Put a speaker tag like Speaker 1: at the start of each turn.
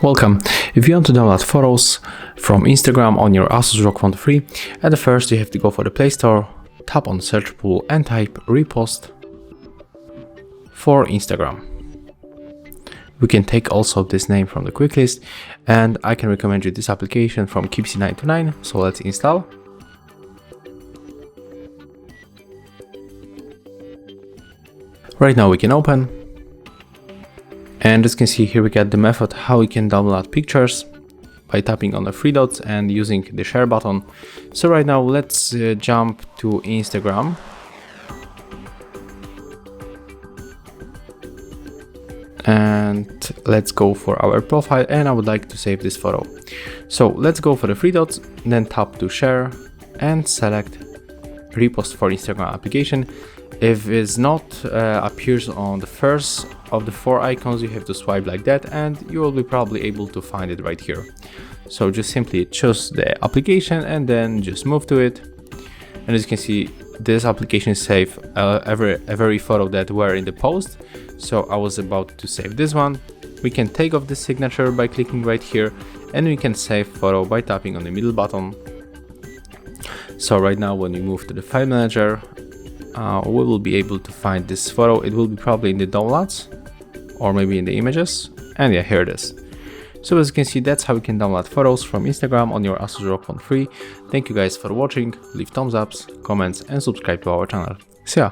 Speaker 1: Welcome. If you want to download photos from Instagram on your ASUS ROG Phone 3, at the first you have to go for the Play Store, tap on search pool and type repost for Instagram. We can take also this name from the quick list, and I can recommend you this application from KeepC929, so let's install. Right now we can open. And as you can see here, we get the method how we can download pictures by tapping on the three dots and using the share button. So right now let's jump to Instagram. And let's go for our profile, and I would like to save this photo. So let's go for the three dots, then tap to share and select repost for Instagram application. If it's not appears on the first of the four icons, you have to swipe like that and you will be probably able to find it right here. So just simply choose the application and then just move to it. And as you can see, this application saves every photo that were in the post. So I was about to save this one. We can take off the signature by clicking right here, and we can save photo by tapping on the middle button. So right now when we move to the file manager, we will be able to find this photo. It will be probably in the downloads or maybe in the images, and yeah, here it is. So as you can see, that's how you can download photos from Instagram on your ASUS ROG Phone 3. Thank you guys for watching, leave thumbs ups, comments and subscribe to our channel. See ya!